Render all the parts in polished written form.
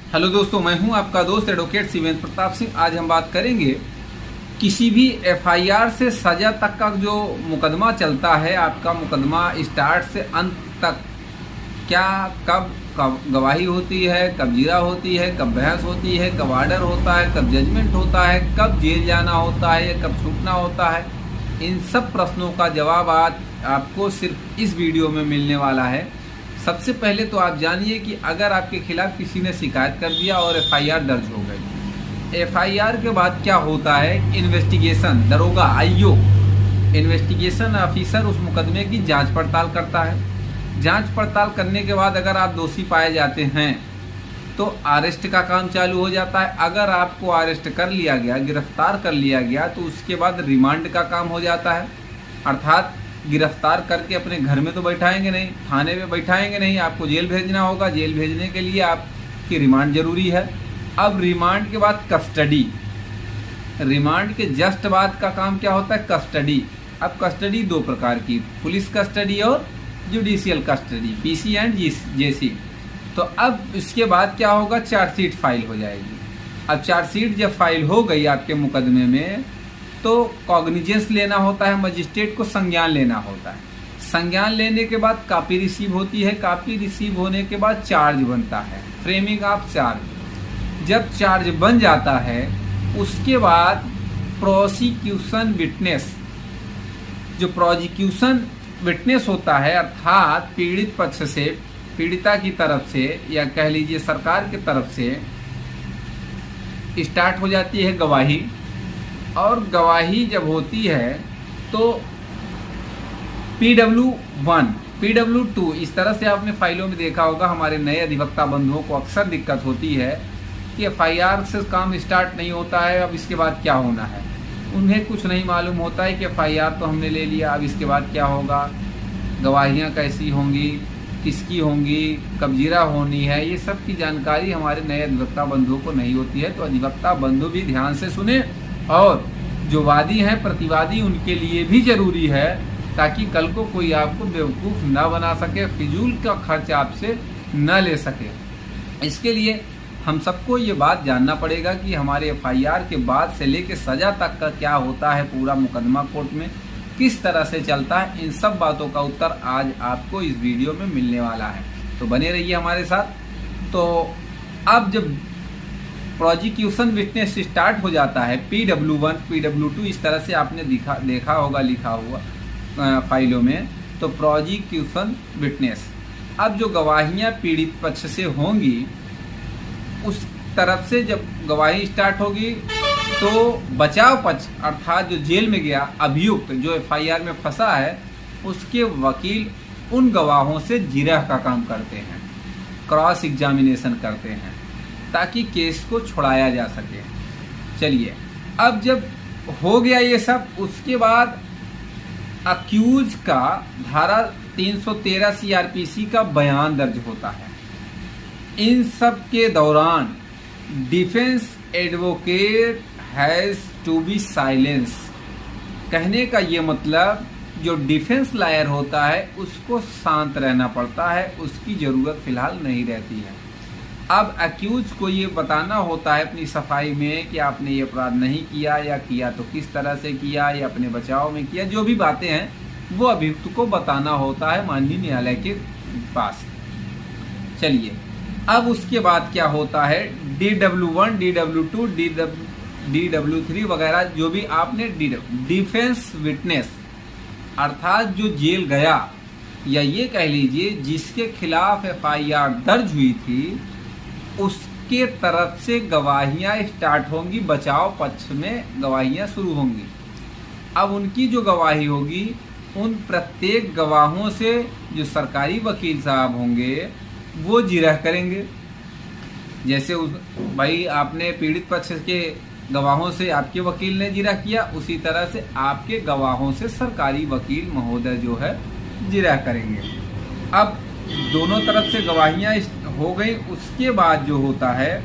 Hello दोस्तों, मैं हूं आपका दोस्त एडवोकेट शिवेंद्र प्रताप सिंह। आज हम बात करेंगे किसी भी एफआईआर से सजा तक का जो मुकदमा चलता है, आपका मुकदमा स्टार्ट से अंत तक क्या कब गवाही होती है, कब जीरा होती है, कब बहस होती है, कब ऑर्डर होता है, कब जजमेंट होता है, कब जेल जाना होता है या कब छूटना होता है, इन सब प्रश्नों का जवाब आज आपको सिर्फ इस वीडियो में मिलने वाला है। सबसे पहले तो आप जानिए कि अगर आपके खिलाफ किसी ने शिकायत कर दिया और एफआईआर दर्ज हो गई, एफआईआर के बाद क्या होता है, इन्वेस्टिगेशन दरोगा आईओ इन्वेस्टिगेशन ऑफिसर उस मुकदमे की जांच पड़ताल करता है। जांच पड़ताल करने के बाद अगर आप दोषी पाए जाते हैं तो अरेस्ट का काम चालू हो जाता है। अगर आपको अरेस्ट कर लिया गया, गिरफ्तार कर लिया गया, तो उसके बाद रिमांड का काम हो जाता है। अर्थात गिरफ्तार करके अपने घर में तो बैठाएंगे नहीं, थाने में बैठाएंगे नहीं, आपको जेल भेजना होगा। जेल भेजने के लिए आपकी रिमांड जरूरी है। अब रिमांड के बाद कस्टडी, रिमांड के जस्ट बाद का काम क्या होता है, कस्टडी। अब कस्टडी दो प्रकार की, पुलिस कस्टडी और जुडिशियल कस्टडी, पीसी एंड जेसी। तो अब इसके बाद क्या होगा, चार्जशीट फाइल हो जाएगी। अब चार्जशीट जब फाइल हो गई आपके मुकदमे में तो कॉग्निजेंस लेना होता है, मजिस्ट्रेट को संज्ञान लेना होता है। संज्ञान लेने के बाद कॉपी रिसीव होती है। कॉपी रिसीव होने के बाद चार्ज बनता है, फ्रेमिंग ऑफ चार्ज। जब चार्ज बन जाता है उसके बाद प्रोसिक्यूशन विटनेस, जो प्रोसिक्यूशन विटनेस होता है, अर्थात पीड़ित पक्ष से, पीड़िता की तरफ से या कह लीजिए सरकार की तरफ से स्टार्ट हो जाती है गवाही। और गवाही जब होती है तो PW1, PW2, इस तरह से आपने फाइलों में देखा होगा। हमारे नए अधिवक्ता बंधुओं को अक्सर दिक्कत होती है कि एफआईआर से काम स्टार्ट नहीं होता है, अब इसके बाद क्या होना है। उन्हें कुछ नहीं मालूम होता है कि एफआईआर तो हमने ले लिया, अब इसके बाद क्या होगा, गवाहियाँ कैसी होंगी, किसकी होंगी, कब जीरा होनी है, ये सब की जानकारी हमारे नए अधिवक्ता बंधुओं को नहीं होती है। तो अधिवक्ता बंधु भी ध्यान से सुने, और जो वादी हैं, प्रतिवादी, उनके लिए भी जरूरी है, ताकि कल को कोई आपको बेवकूफ़ ना बना सके, फिजूल का खर्च आपसे न ले सके। इसके लिए हम सबको ये बात जानना पड़ेगा कि हमारे एफआईआर के बाद से लेके सज़ा तक का क्या होता है, पूरा मुकदमा कोर्ट में किस तरह से चलता है। इन सब बातों का उत्तर आज आपको इस वीडियो में मिलने वाला है, तो बने रहिए हमारे साथ। तो अब जब प्रोसिक्यूशन विटनेस स्टार्ट हो जाता है, PW1, PW2, इस तरह से आपने देखा होगा लिखा हुआ फाइलों में। तो प्रोसिक्यूशन विटनेस, अब जो गवाहियां पीड़ित पक्ष से होंगी उस तरफ से जब गवाही स्टार्ट होगी तो बचाव पक्ष, अर्थात जो जेल में गया अभियुक्त, जो एफआईआर में फंसा है, उसके वकील उन गवाहों से जिरह का काम करते हैं, क्रॉस एग्जामिनेशन करते हैं, ताकि केस को छुड़ाया जा सके। चलिए, अब जब हो गया ये सब, उसके बाद अक्यूज का धारा 313 सीआरपीसी का बयान दर्ज होता है। इन सब के दौरान defence advocate has to be silence. कहने का ये मतलब, जो डिफेंस लॉयर होता है उसको शांत रहना पड़ता है, उसकी ज़रूरत फिलहाल नहीं रहती है। अब अक्यूज को ये बताना होता है अपनी सफाई में कि आपने ये अपराध नहीं किया, या किया तो किस तरह से किया, या अपने बचाव में किया, जो भी बातें हैं वो अभियुक्त को बताना होता है माननीय न्यायालय के पास। चलिए, अब उसके बाद क्या होता है, DW1, DW2, DW3 वगैरह जो भी आपने डिफेंस विटनेस, अर्थात जो जेल गया, या ये कह लीजिए जिसके खिलाफ एफआईआर दर्ज हुई थी, उसके तरफ से गवाहियां स्टार्ट होंगी, बचाव पक्ष में गवाहियां शुरू होंगी। अब उनकी जो गवाही होगी, उन प्रत्येक गवाहों से जो सरकारी वकील साहब होंगे वो जिरह करेंगे। जैसे भाई आपने पीड़ित पक्ष के गवाहों से आपके वकील ने जिरह किया, उसी तरह से आपके गवाहों से सरकारी वकील महोदय जो है जिरह करेंगे। अब दोनों तरफ से गवाहियां हो गई, उसके बाद जो होता है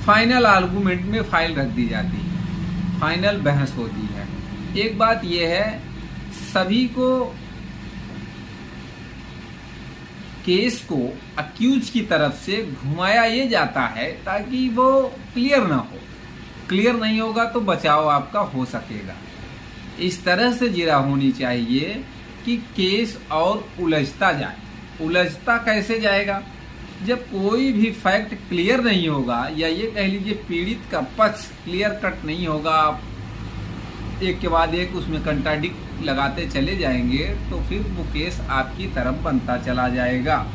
फाइनल आर्गूमेंट में फाइल रख दी जाती है, फाइनल बहस होती है। एक बात यह है, सभी को केस को अक्यूज की तरफ से घुमाया ये जाता है ताकि वो क्लियर ना हो। क्लियर नहीं होगा तो बचाव आपका हो सकेगा। इस तरह से जिरा होनी चाहिए कि केस और उलझता जाए। उलझता कैसे जाएगा? जब कोई भी फैक्ट क्लियर नहीं होगा, या ये कह लीजिए पीड़ित का पक्ष क्लियर कट नहीं होगा, आप एक के बाद एक उसमें कंट्राडिक्ट लगाते चले जाएंगे तो फिर वो केस आपकी तरफ बनता चला जाएगा।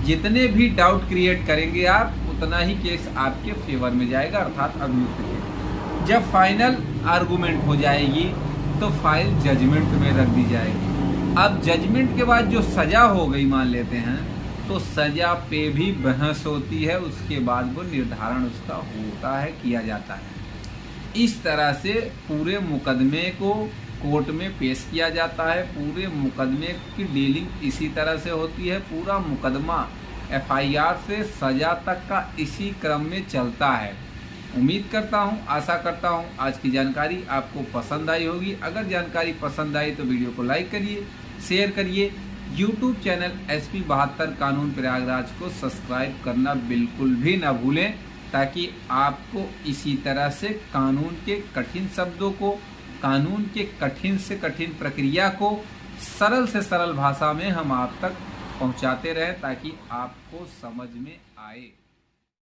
जितने भी डाउट क्रिएट करेंगे आप, उतना ही केस आपके फेवर में जाएगा, अर्थात अभियुक्त के। जब फाइनल आर्गुमेंट हो जाएगी तो फाइल जजमेंट में रख दी जाएगी। अब जजमेंट के बाद जो सजा हो गई मान लेते हैं, तो सजा पे भी बहस होती है, उसके बाद वो निर्धारण उसका होता है, किया जाता है। इस तरह से पूरे मुकदमे को कोर्ट में पेश किया जाता है। पूरे मुकदमे की डीलिंग इसी तरह से होती है। पूरा मुकदमा एफआईआर से सजा तक का इसी क्रम में चलता है। उम्मीद करता हूँ, आशा करता हूँ आज की जानकारी आपको पसंद आई होगी। अगर जानकारी पसंद आई तो वीडियो को लाइक करिए, शेयर करिए। यूट्यूब चैनल SP 72 कानून प्रयागराज को सब्सक्राइब करना बिल्कुल भी ना भूलें, ताकि आपको इसी तरह से कानून के कठिन शब्दों को, कानून के कठिन से कठिन प्रक्रिया को सरल से सरल भाषा में हम आप तक पहुंचाते रहें, ताकि आपको समझ में आए।